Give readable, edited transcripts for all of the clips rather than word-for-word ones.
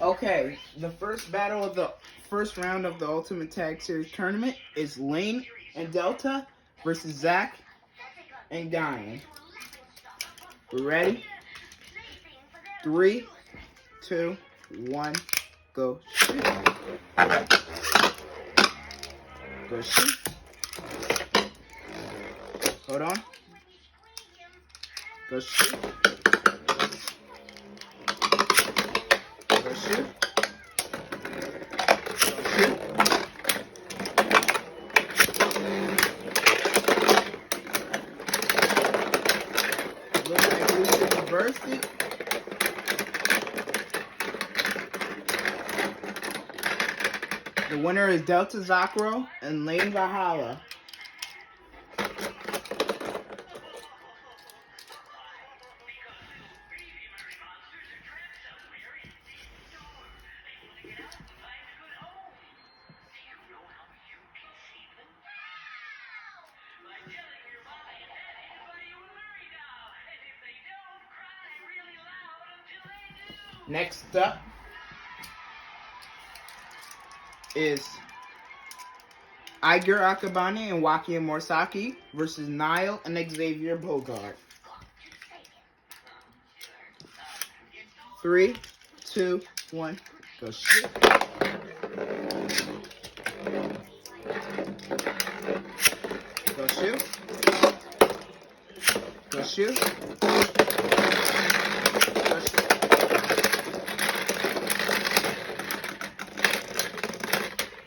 Okay, the first battle of the first round of the Ultimate Tag Series tournament is Lane and Delta versus Zach and Guyan. Ready? 3, 2, 1, go shoot. Go shoot. Hold on. Go shoot. Go shoot. Go shoot. Looks like Lucius reversed it. The winner is Delta Zakro and Lane Valhalla. Next up is Iger Akabane and Waki Morisaki versus Nile and Xavier Bogart. 3, 2, 1, go shoot. Go shoot. Go shoot. Go shoot.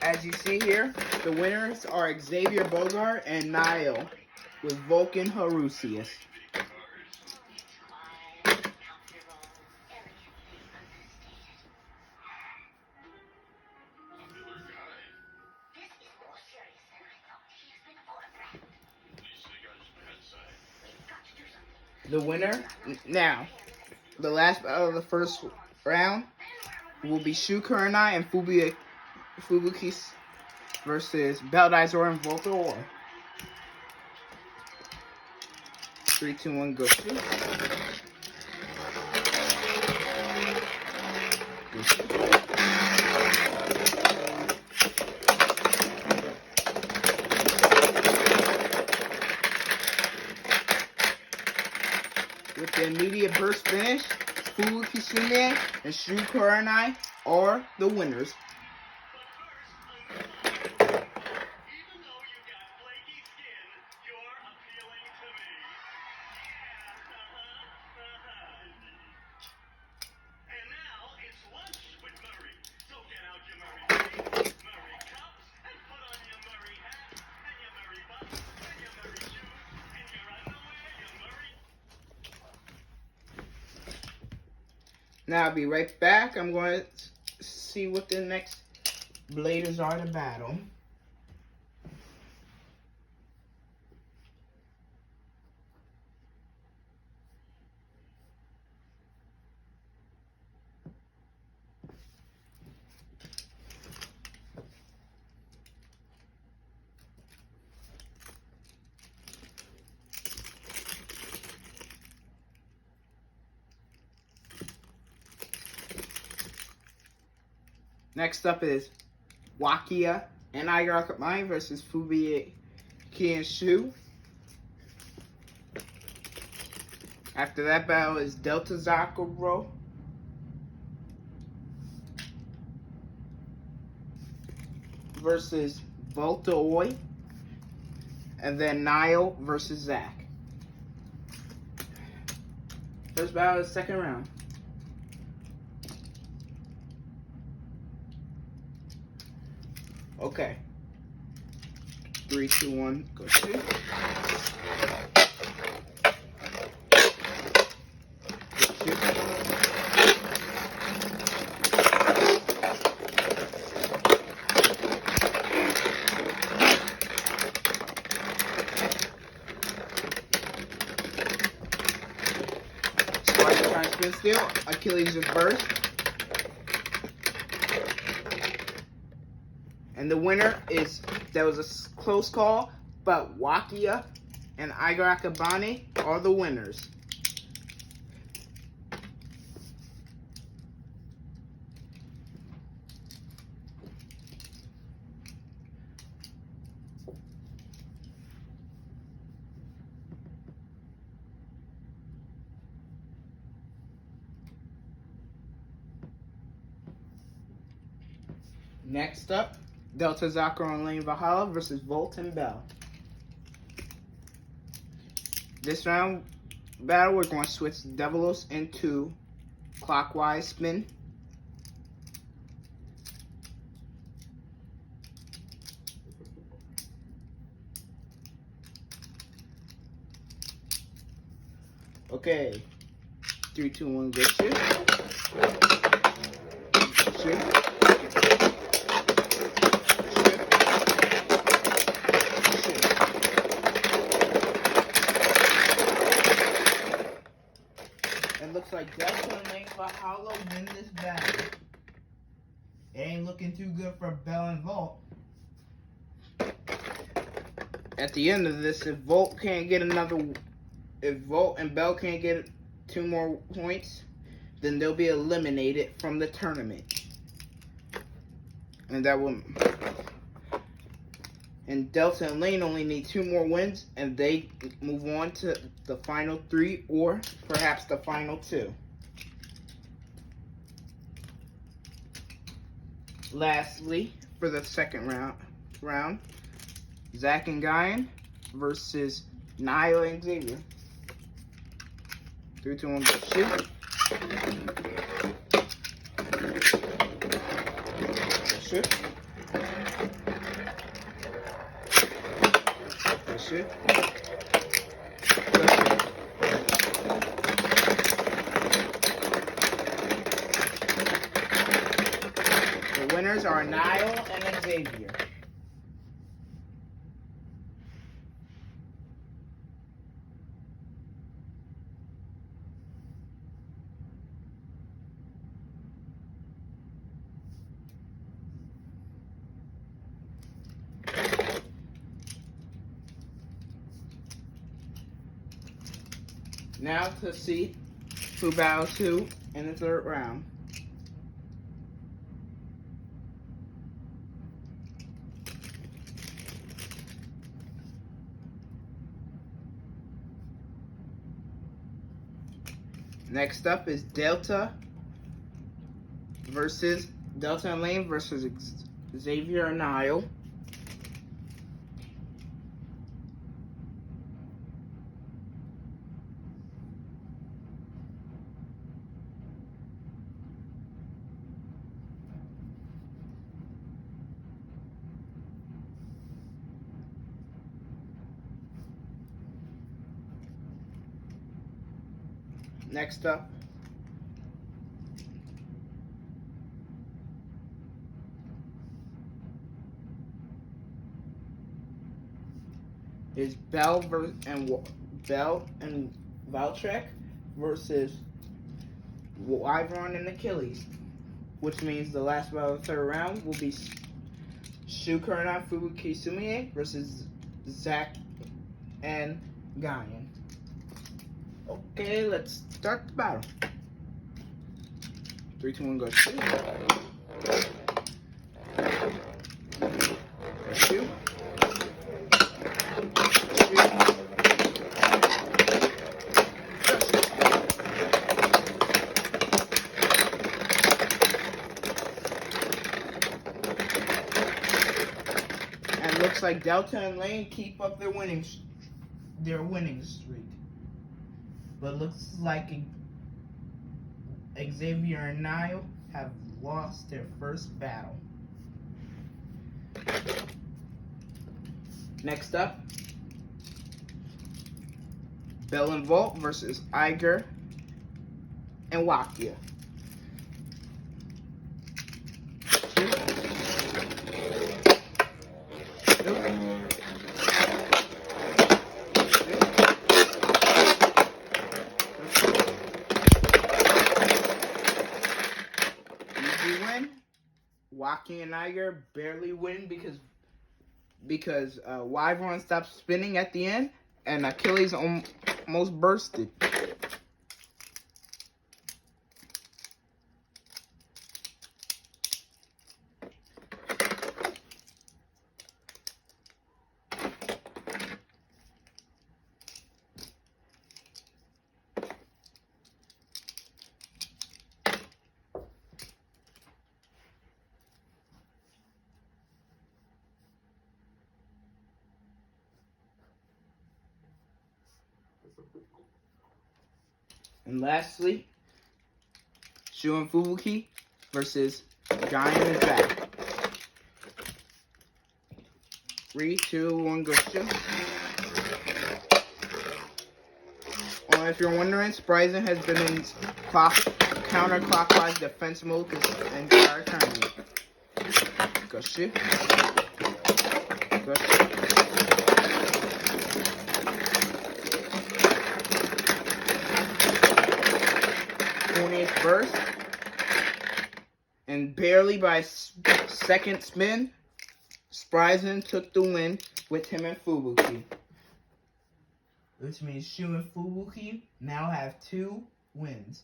As you see here, the winners are Xavier Bogart and Nile with Vulcan Harusius. The winner, now, the last battle of the first round will be Shu Kurenai and Fubuki versus Beldizor and Voltor. 3, 2, 1, go shoot. Go shoot. With the immediate burst finish, Fubuki Sume and Shu Kurenai are the winners. Now I'll be right back. I'm going to see what the next bladers are to battle. Next up is Wakia and Iger Akabane versus Fubuki and Shu. After that battle is Delta Zakuro versus Volta Oi. And then Nile versus Zach. First battle is second round. Okay. 3, 2, 1, go shoot. Go shoot. Spider trying to spin steal. Achilles reverse. And the winner is, that was a close call, but Wakia and Iger Akabane are the winners. Next up, Delta Zakura and Lane Valhalla versus Volt and Bell. This round battle, we're going to switch Devilos into clockwise spin. Okay, 3, 2, 1, go shoot. Shoot. It looks like Delta and Lane Valhalla win this battle. It ain't looking too good for Bell and Volt. At the end of this, if Volt and Bell can't get 2 more points, then they'll be eliminated from the tournament. And Delta and Lane only need 2 more wins, and they move on to the final 3 or perhaps the final 2. Lastly, for the second round, Zach and Guyan versus Niall and Xavier. 3, 2, 1, go shoot. Shoot. Shoot. The winners are Niall and Xavier. Now to see who battles who in the third round. Next up is Delta and Lane versus Xavier and Niall. Next up is Bell and Valtrek versus Wyvern and Achilles, which means the last battle of the third round will be Shu Kurenai Fubuki Sumie versus Zach and Guyan. Okay, let's start the battle. 3, 2, 1, go shoot. Go shoot. And looks like Delta and Lane keep up their winning streak. But looks like Xavier and Niall have lost their first battle. Next up, Bell and Volt versus Iger and Wakia. Wakia and Iger barely win because Wyvern stopped spinning at the end and Achilles almost bursted. And lastly, Shu and Fubuki versus Giant and Zack. 3, 2, 1, go Shu. If you're wondering, Spryzen has been in counterclockwise defense mode this entire tournament. Go Shu. Go Shu. 20th burst. And barely by second spin, Spryzen took the win with him and Fubuki. Which means Shu and Fubuki now have 2 wins.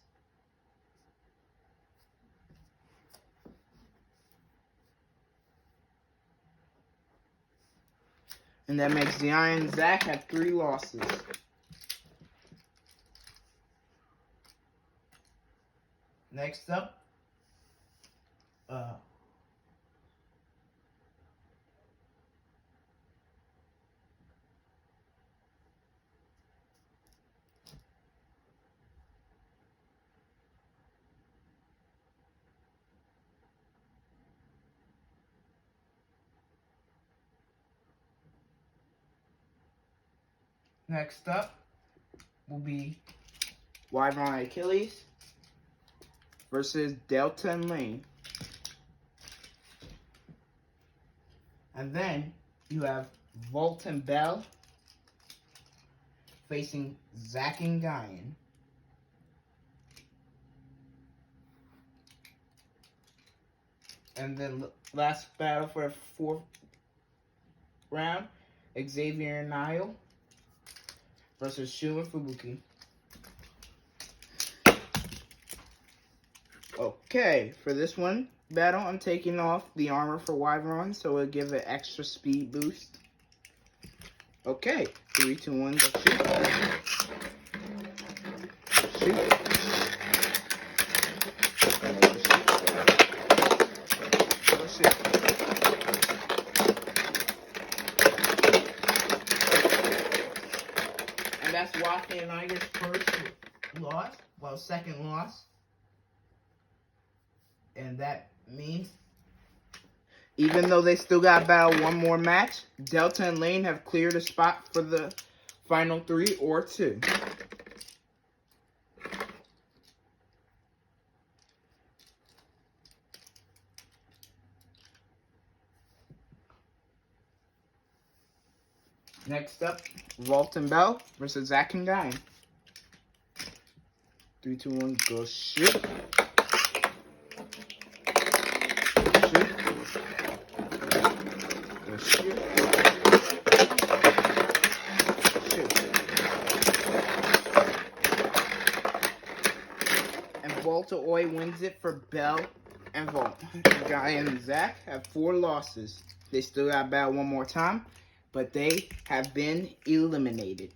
And that makes Zion and Zack have 3 losses. Next up, will be Wyvern Achilles versus Delta and Lane. And then you have Volt and Bell facing Zack and Guyan. And then last battle for the 4th round, Xavier and Niall versus Shu and Fubuki. Okay, for this one battle, I'm taking off the armor for Wyvern, so it'll give it extra speed boost. Okay, 3, 2, 1, go shoot. Shoot. Go shoot. And that's Waffy and Iger's first loss, well, second loss. And that means, even though they still got to battle one more match, Delta and Lane have cleared a spot for the final 3 or 2. Next up, Volt and Bell versus Zack and Guyan. 3, 2, 1, go shoot. And Volta Oi wins it for Bell and Volt. Guyan and Zack have 4 losses. They still got to battle one more time, but they have been eliminated.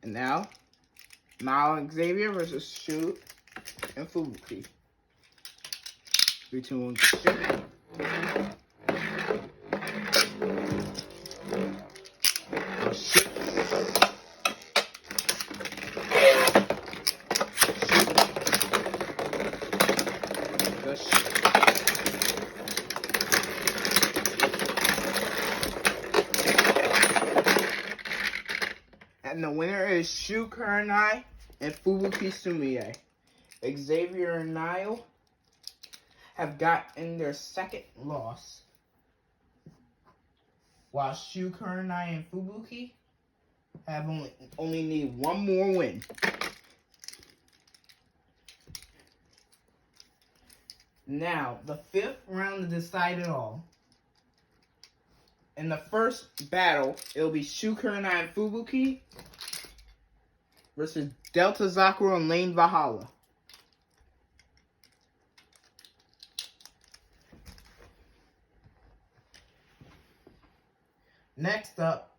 And now, Niall and Xavier versus Shu and Fubuki. 3, 2, 1, shoot. Go shoot. Go shoot. And the winner is Shu Kurenai and Fubuki Sumiye. Xavier and Niall have gotten their 2nd loss, while Shu Kurenai and Fubuki have only need 1 more win. Now, the 5th round to decide it all. In the first battle, it'll be Shu Kurenai and Fubuki versus Delta Zakuro and Lane Valhalla. Next up,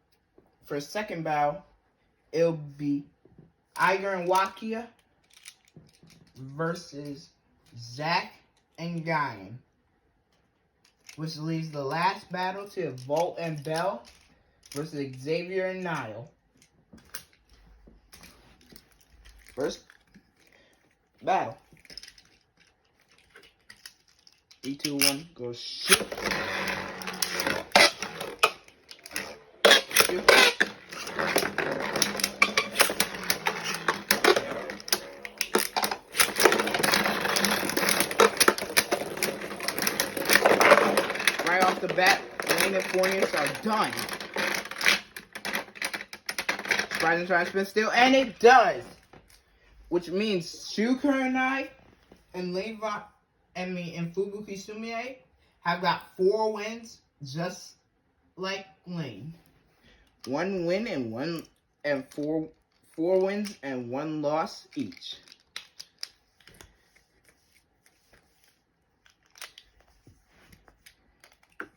for second battle, it'll be Iger and Wakia versus Zach and Guyan, which leaves the last battle to Volt and Bell versus Xavier and Niall. First battle. 3, 2, 1, go shoot. Shoot. Right off the bat, Lane and Fornius are done. Surprising trying to spin still, and it does! Which means Shukuranai and Levi, and Fubuki Sumie have got 4 wins, just like Lane. 1 win and 4 wins and 1 loss each.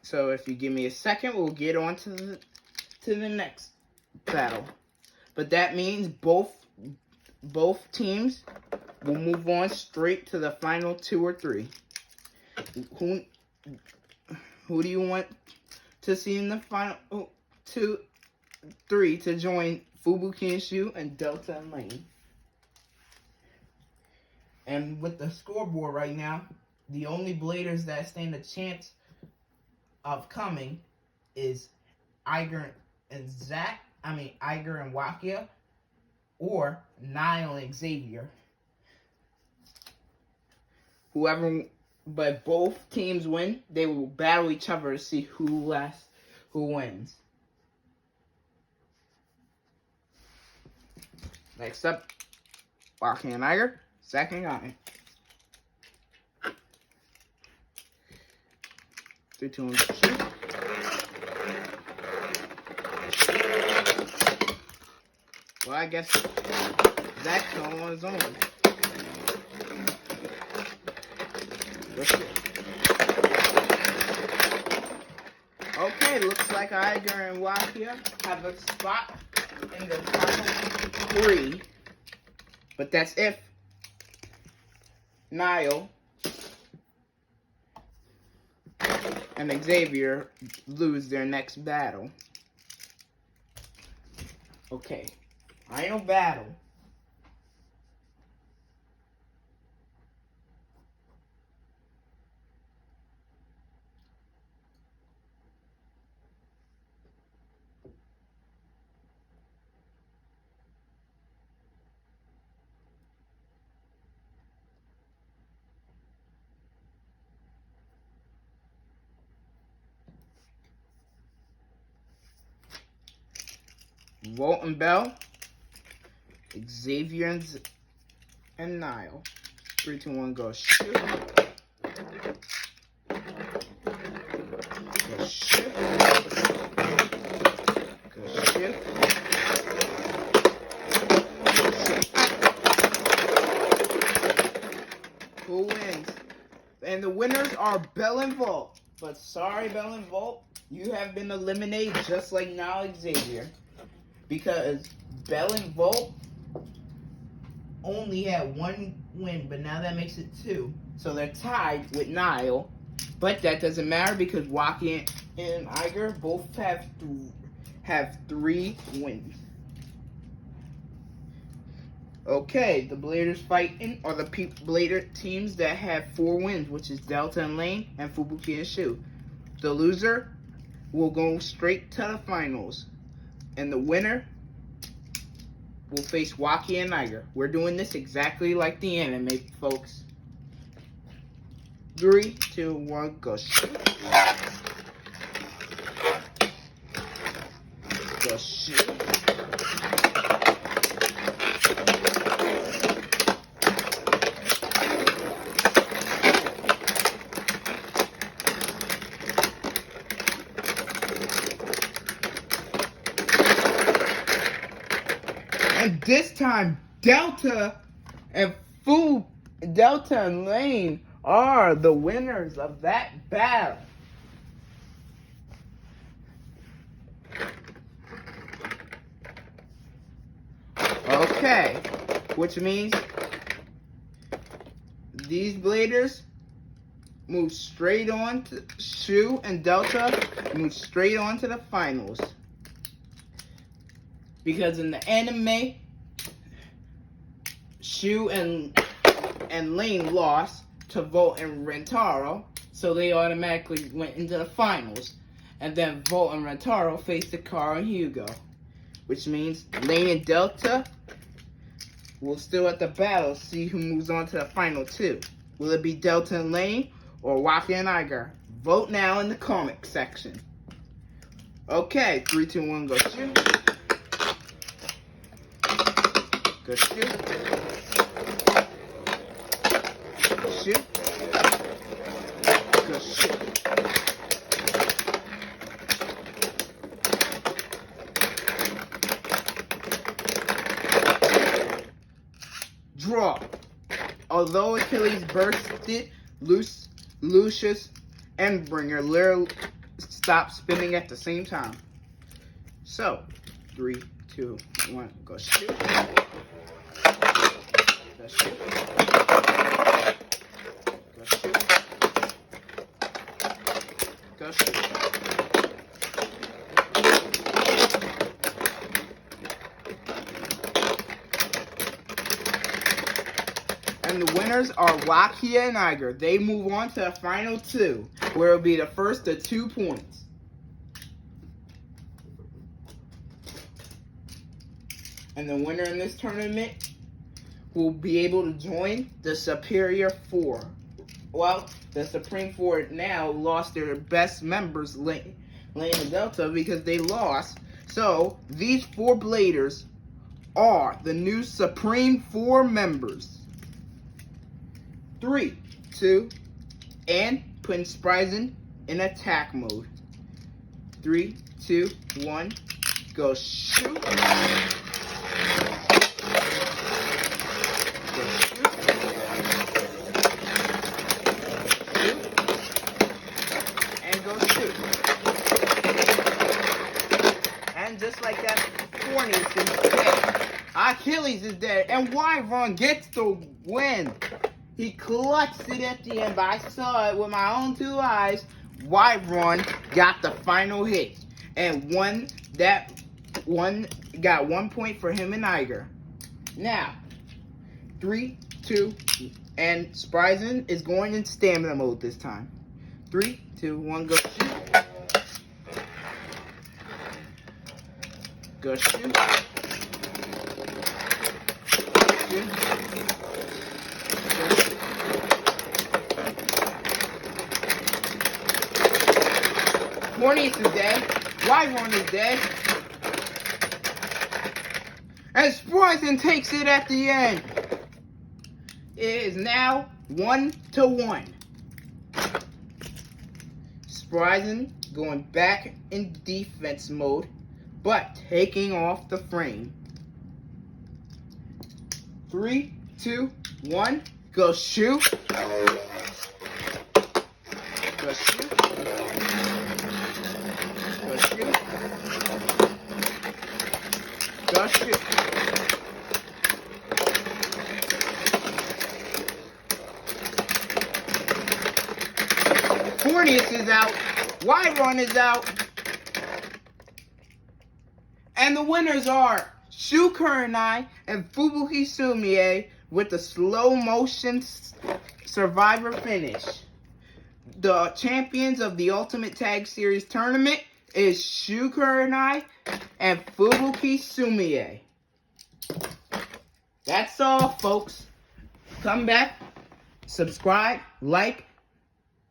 So if you give me a second, we'll get on to the next battle. But that means both teams will move on straight to the final 2 or 3. Who do you want to see in the final 2, 3 to join Fubuki and Shu and Delta and Lane? And with the scoreboard right now, the only bladers that stand a chance of coming is Iger and Wakia, or Niall and Xavier. But both teams win, they will battle each other to see who wins. Next up, Wakia and Iger, Zach and Guyan. 3, 2, 1, shoot. Well, I guess Zach's on his own. Okay, looks like Iger and Wakia have a spot in the final 3. But that's if Niall and Xavier lose their next battle. Okay, final battle. Volt and Bell, Xavier and Niall. 3, 2, 1, go shoot. Go shoot. Go shoot. Who wins? And the winners are Bell and Volt. But sorry, Bell and Volt, you have been eliminated just like Niall and Xavier. Because Bell and Volt only had 1 win, but now that makes it 2. So they're tied with Niall. But that doesn't matter because Wakia and Iger both have 3 wins. Okay, the Bladers fighting are the Blader teams that have 4 wins, which is Delta and Lane and Fubuki and Shu. The loser will go straight to the finals. And the winner will face Wakia and Iger. We're doing this exactly like the anime, folks. 3, 2, 1, go shoot. Go shoot. And this time, Delta and Lane are the winners of that battle. Okay, which means these bladers move straight on to Shu and Delta move straight on to the finals. Because in the anime, Shu and Lane lost to Volt and Rentaro, so they automatically went into the finals. And then Volt and Rentaro faced Hikaru and Hugo, which means Lane and Delta will still at the battle see who moves on to the final two. Will it be Delta and Lane or Waka and Iger? Vote now in the comment section. Okay, 3, 2, 1, go shoot. Go shoot. Shoot. Go shoot. Draw. Although Achilles bursted, Lucius Endbringer literally stopped spinning at the same time. So, 3, 2, 1, go shoot. Go shoot. Go shoot. Go shoot. And the winners are Wakia and Iger. They move on to the final two, where it'll be the first to 2 points. And the winner in this tournament will be able to join the Superior Four. Well, the Supreme Four now lost their best members, Lane and Delta, because they lost. So, these 4 bladers are the new Supreme Four members. 3, 2, and putting Spryzen in attack mode. 3, 2, 1, go shoot. Go shoot. Shoot. And go shoot. And just like that, Fornius is dead. Achilles is dead. And Wyvern gets the win. He clutched it at the end, but I saw it with my own 2 eyes. Wyvern got the final hit and got 1 point for him and Iger. Now, 3, 2, and Spryzen is going in stamina mode this time. 3, 2, 1, go shoot. Go shoot. Shoot. Fornius is dead. Wyvern is dead. And Spryzen takes it at the end. It is now 1-1. Spryzen going back in defense mode, but taking off the frame. 3, 2, 1, go shoot. Go shoot. Go shoot. Go shoot. Fornius is out. Wyvern is out. And the winners are Shu Kurenai and Fubuki Sumie with the slow motion survivor finish. The champions of the Ultimate Tag Series tournament is Shu Kurenai and Fubuki Sumie. That's all, folks. Come back, subscribe, like,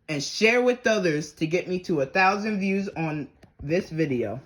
and share with others to get me to 1,000 views on this video.